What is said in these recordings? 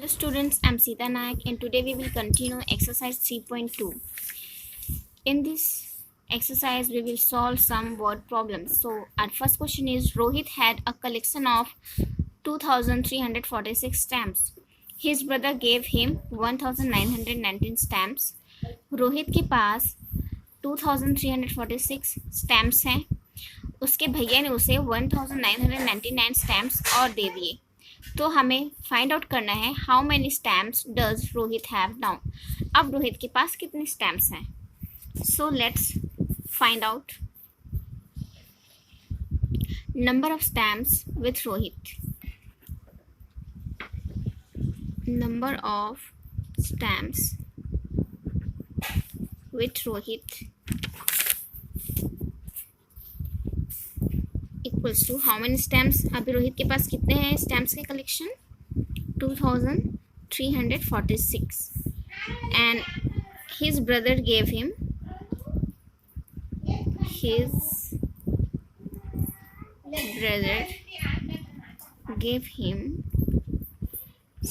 Hello students, I'm Sita Nayak and today we will continue exercise 3.2. In this exercise we will solve some word problems. So our first question is Rohit had a collection of 2346 stamps. His brother gave him 1919 stamps. Rohit के पास 2346 stamps हैं. उसके भैया ने उसे 1999 stamps और दे दिए. तो हमें फाइंड आउट करना है how many stamps does Rohit have now. अब रोहित के पास कितने स्टैम्प्स हैं. So let's find out number of stamps with Rohit. Number of stamps with Rohit equals to how many stamps. अभी रोहित के पास कितने हैं स्टैम्प्स के collection 2346 and his brother gave him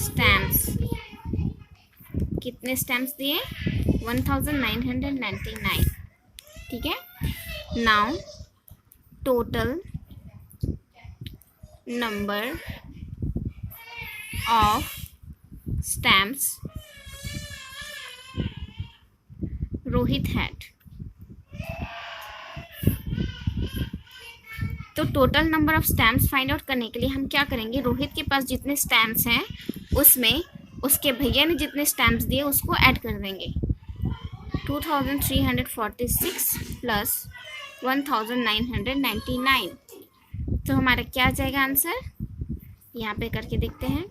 stamps. कितने स्टैम्प्स दिए 1999. ठीक है. Now total number of stamps Rohit had. तो total number of stamps find out करने के लिए हम क्या करेंगे, रोहित के पास जितने स्टैम्प्स हैं उसमें उसके भैया ने जितने स्टैम्प्स दिए उसको ऐड कर देंगे. 2346 प्लस 1999. तो हमारा क्या आ जाएगा आंसर, यहाँ पे करके देखते हैं.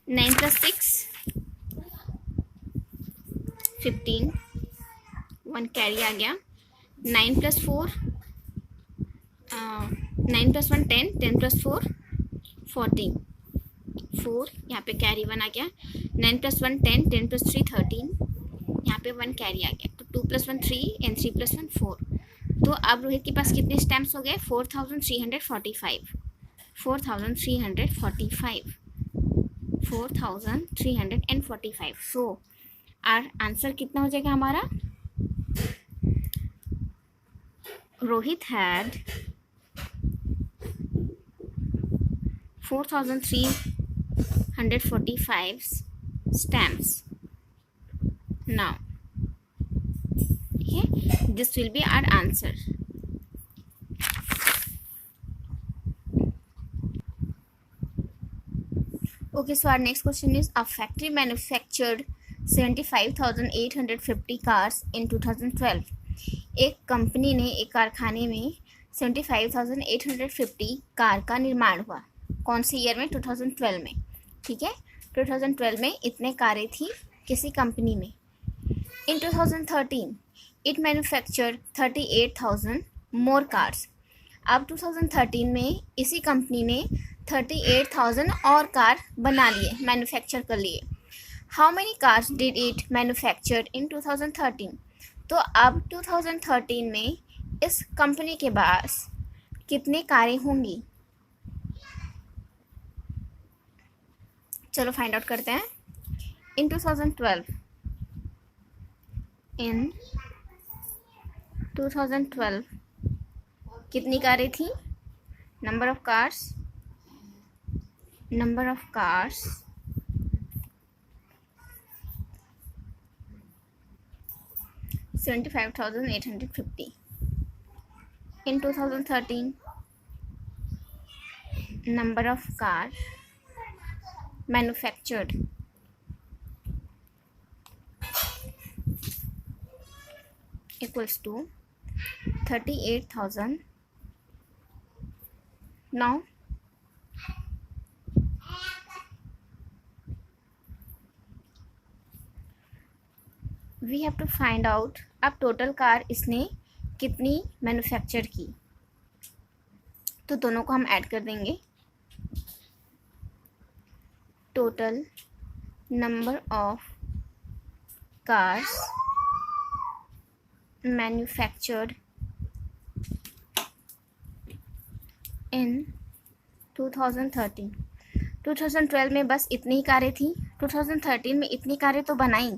9 + 6 15. 1 कैरी आ गया. 9 + 4 9 + 1 10. 10 + 4 14. 4 यहाँ पे कैरी 1 आ गया. 9 + 1 10. 10 + 3 13. यहाँ पे 1 कैरी आ गया. तो 2 + 1 3 एंड 3 + 1 4. तो अब रोहित के पास कितने स्टैम्प्स हो गए 4345. 4345. सो आर आंसर कितना हो जाएगा हमारा, Rohit had 4345 stamps now. Okay, this will be our answer. Okay, so our next question is a factory manufactured 75,850 cars in 2012. एक कंपनी ने एक कारखाने में 75,850 कार का निर्माण हुआ. कौन सी ईयर में 2012 में. ठीक है, 2012 में इतने कारें थी किसी कंपनी में. इन 2013 इट मैन्युफैक्चर्ड 38,000 मोर कार्स. अब 2013 में इसी कंपनी ने 38,000 और कार बना लिए, मैन्युफैक्चर कर लिए. How many cars did it manufactured in 2013. तो अब 2013 में इस कंपनी के पास कितने कारें होंगी. चलो फाइंड आउट करते हैं. इन 2012 कितनी कारें थी. Number of cars 75,850. in 2013 number of cars manufactured equals to 38,000. now we have to find out अब टोटल कार इसने कितनी मैन्युफैक्चर की. तो दोनों को हम ऐड कर देंगे. Total number of cars manufactured इन 2012 में बस इतनी ही कारें थी। 2013 में इतनी कारें तो बनाई,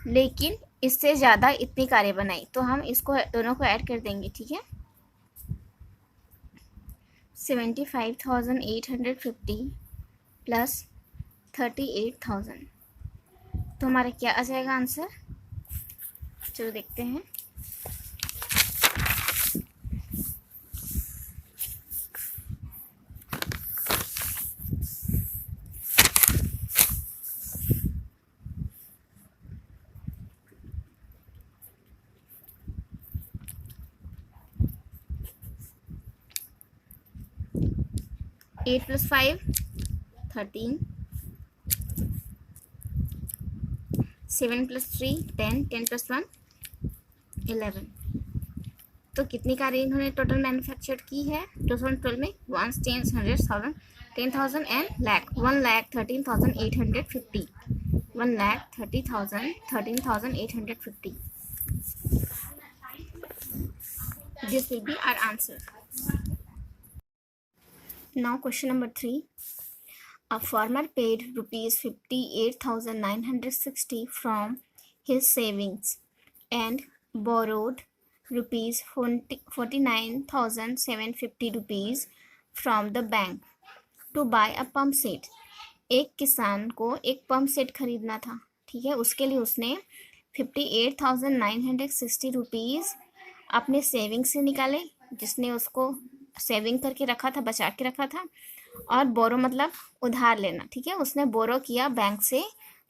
लेकिन इससे ज़्यादा इतनी कारें बनाई, तो हम इसको दोनों को ऐड कर देंगे, ठीक है। 75,850 प्लस 38,000, तो हमारा क्या आ जाएगा आंसर? चलो देखते हैं। Eight plus 5 13, 7 plus 3 10, 10 plus 1 11। तो कितनी कारें इन्होंने टोटल मैन्युफैक्चर की है 2012 में? 1 10 100 1000 10,000 and lakh. 1,13,850, 1,30,000 13,850. This will be our answer. Now question number 3. A farmer paid rupees 58,960 from his savings and borrowed rupees 49,750 rupees from the bank to buy a pump set. एक किसान को एक पंप सेट खरीदना था, ठीक है। उसके लिए उसने 58,960 रुपीज़ अपने सेविंग से निकाले, जिसने उसको सेविंग करके रखा था, बचा के रखा था। और बोरो मतलब उधार लेना, ठीक है। उसने बोरो किया बैंक से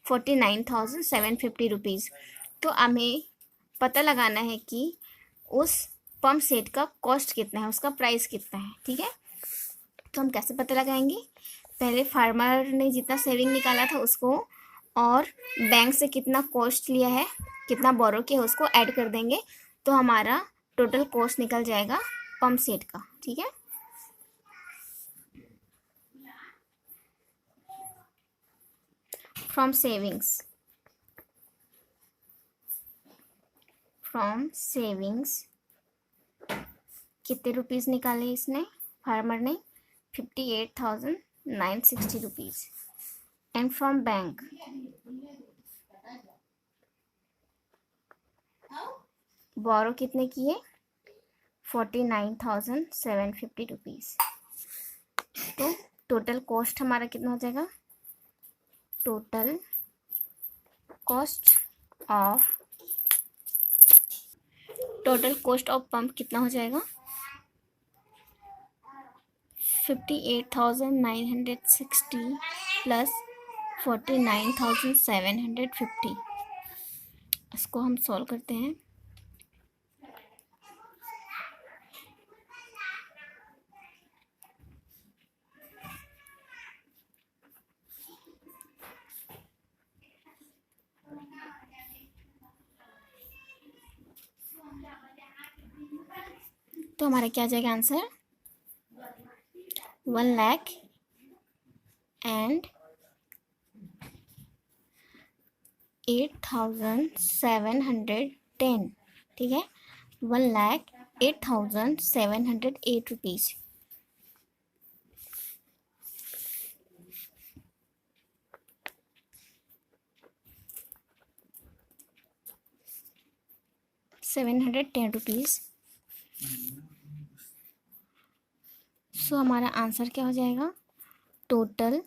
49,750 रुपीज़। तो हमें पता लगाना है कि उस पंप सेट का कॉस्ट कितना है, उसका प्राइस कितना है, ठीक है। तो हम कैसे पता लगाएंगे? पहले फार्मर ने जितना सेविंग निकाला था उसको और बैंक से कितना कॉस्ट लिया है, कितना बोरो किया, उसको ऐड कर देंगे, तो हमारा टोटल कॉस्ट निकल जाएगा पंप सेट का, ठीक है। फ्रॉम सेविंग्स कितने रुपीज़ निकाले इसने, फार्मर ने? 58,960 रुपीज़। एंड फ्रॉम बैंक बोरो कितने किए? 49,750 रुपीज़। तो टोटल कॉस्ट हमारा कितना हो जाएगा? टोटल कॉस्ट ऑफ पंप कितना हो जाएगा? 58,960 प्लस 49,750। इसको हम सॉल्व करते हैं। तो हमारा क्या आ जाएगा आंसर? 1,08,710, ठीक है। 1,08,708 रुपीज़। ₹710। सो हमारा आंसर क्या हो जाएगा? Total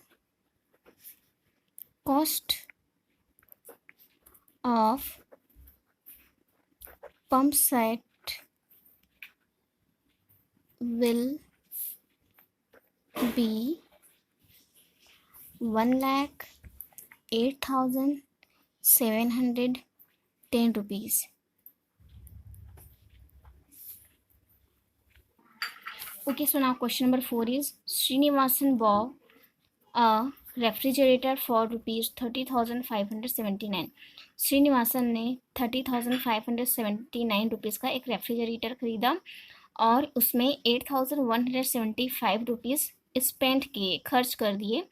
cost of pump set will be 1,08,710 rupees. Okay, so now question number 4 is Srinivasan bought a refrigerator for rupees 30,579. Srinivasan ने 30,579 रुपीज़ का एक रेफ्रिजरेटर खरीदा और उसमें 8,175 रुपीज़ स्पेंड किए, खर्च कर दिए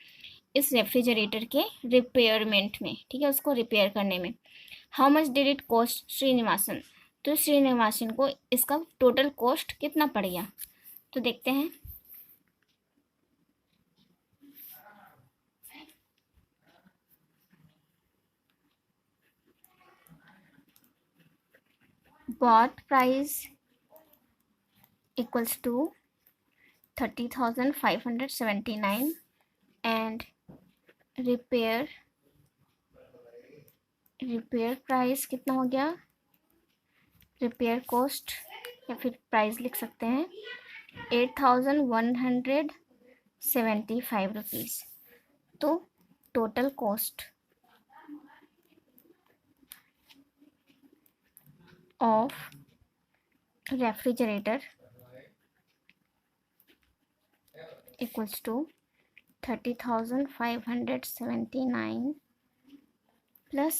इस रेफ्रिजरेटर के रिपेयरमेंट में, ठीक है, उसको रिपेयर करने में। How much did it cost Srinivasan? तो श्रीनिवासन को इसका टोटल कॉस्ट कितना पड़ गया? तो देखते हैं। bought price equals to 30,579 and repair price कितना हो गया, रिपेयर कॉस्ट या फिर प्राइस लिख सकते हैं 8,175 रुपीज़। तो total cost of refrigerator equals to 30,579 plus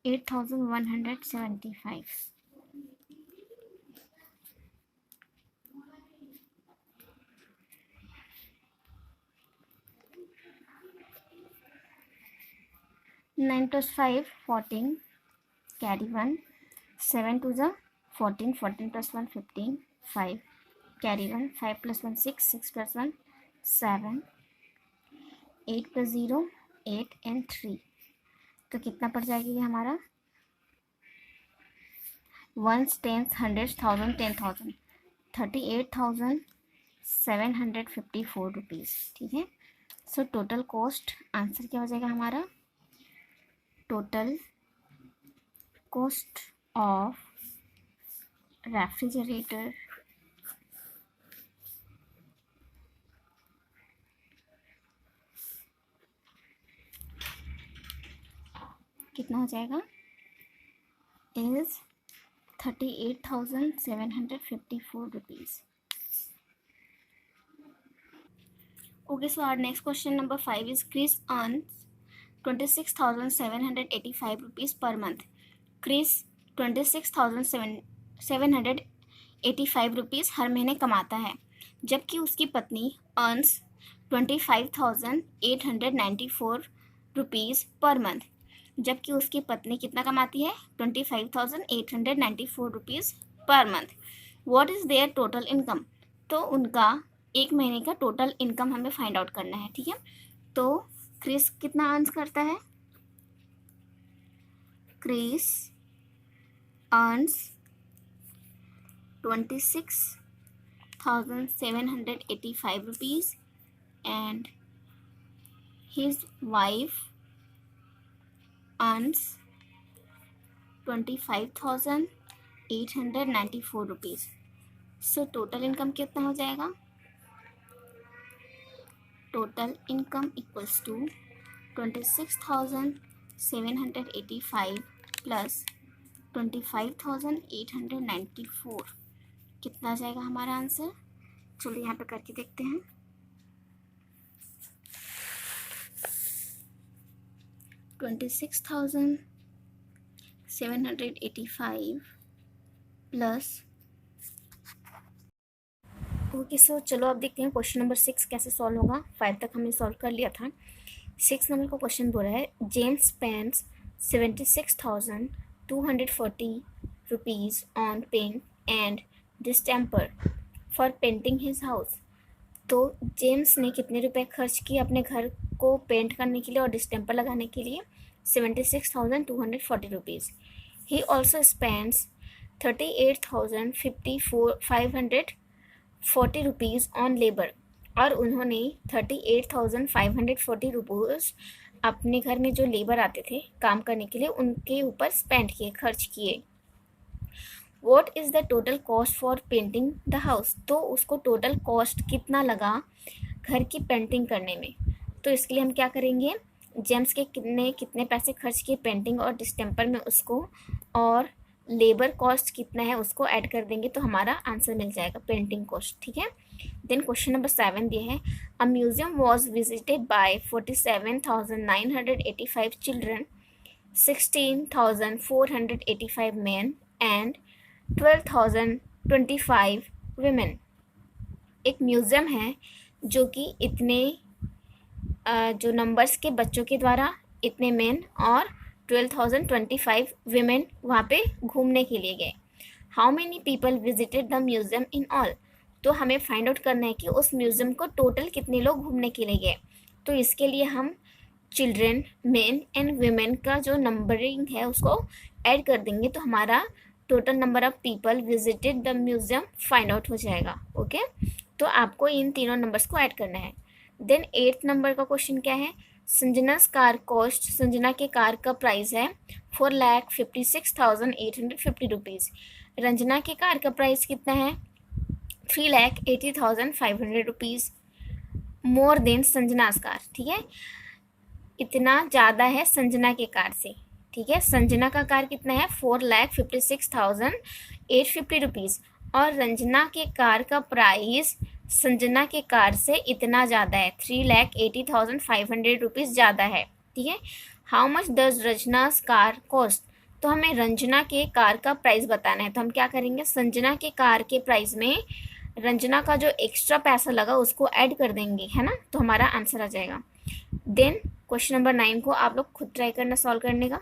8,175। Nine plus 5 14, carry 1, 7 to the 14, 14 plus 1 15, 5 carry 1, 5 plus 1 6, 6 plus 1 7, 8 plus 0 8 and 3। तो कितना पड़ जाएगा ये हमारा, 1s 10s 100s 1000 10,000 38,754 रुपीज़। ठीक है, सो टोटल कॉस्ट आंसर क्या हो जाएगा हमारा, टोटल कॉस्ट ऑफ रेफ्रिजरेटर कितना हो जाएगा, is 38,754 rupees. Okay, so our next question number 5 is Chris earns 26,785 rupees per month. Chris 26,785 rupees हर महीने कमाता है, जबकि उसकी पत्नी earns 25,894 रुपीज़ पर मंथ। जबकि उसकी पत्नी कितना कमाती है, 25,894 rupees per month. What is their total income, तो उनका एक महीने का टोटल इनकम हमें फाइंड आउट करना है। ठीक है, तो क्रिस कितना अर्न्स करता है, Chris earns 26,785 rupees and his wife earns 25,894 rupees. So total income कितना हो जाएगा, total income equals to 26,785 plus 25,894। कितना आ जाएगा हमारा आंसर, चलिए यहाँ पे करके देखते हैं। 26,785 प्लस, ओके सो चलो अब देखते हैं क्वेश्चन नंबर 6 कैसे सॉल्व होगा। 5 तक हमने सॉल्व कर लिया था। 6 नंबर का क्वेश्चन बोल रहा है James spends 76,240 rupees on paint and distemper for painting his house. तो जेम्स ने कितने रुपए खर्च किए अपने घर को पेंट करने के लिए और डिस्टेम्पर लगाने के लिए, 76,240 rupees. He also spends 38,540 rupees on labour, और उन्होंने 38,540 रुपीज़ अपने घर में जो लेबर आते थे काम करने के लिए उनके ऊपर स्पेंड किए, खर्च किए। What is the total cost for painting the house, तो उसको टोटल कॉस्ट कितना लगा घर की पेंटिंग करने में। तो इसके लिए हम क्या करेंगे, जेम्स के कितने पैसे खर्च किए पेंटिंग और डिस्टेम्पर में उसको, और लेबर कॉस्ट कितना है उसको ऐड कर देंगे तो हमारा आंसर मिल जाएगा पेंटिंग कॉस्ट। ठीक है, देन क्वेश्चन नंबर 7 दिए है a museum was visited by 47,985 children, 16,485 men and 12,025 women। एक म्यूज़ियम है जो कि इतने जो नंबर्स के बच्चों के द्वारा इतने मेन और 12,025 women वहाँ पे घूमने के लिए गए। How many people visited the museum in all, तो हमें फाइंड आउट करना है कि उस म्यूज़ियम को टोटल कितने लोग घूमने के लिए गए। तो इसके लिए हम चिल्ड्रेन, मेन एंड वीमेन का जो नंबरिंग है उसको ऐड कर देंगे तो हमारा total number of people visited the museum find out हो जाएगा। ओके, तो आपको इन तीनों नंबर्स को ऐड करना है। देन 8th नंबर का क्वेश्चन क्या है, संजना's कार कॉस्ट, संजना के कार का प्राइस है 4,56,850 रुपीज़। रंजना के कार का प्राइस कितना है 3,80,500 रुपीज़, मोर देन संजना's कार। ठीक है, इतना ज़्यादा है संजना के कार से। ठीक है, संजना का कार कितना है 4,56,850 रुपीज़ और रंजना के कार का प्राइस संजना के कार से इतना ज़्यादा है 3,80,500 रुपीज़ ज़्यादा है। ठीक है, how much does Ranjana's car cost, तो हमें रंजना के कार का प्राइस बताना है। तो हम क्या करेंगे, संजना के कार के प्राइस में रंजना का जो एक्स्ट्रा पैसा लगा उसको ऐड कर देंगे, है ना, तो हमारा आंसर आ जाएगा। देन क्वेश्चन नंबर 9 को आप लोग खुद ट्राई करना सॉल्व करने का।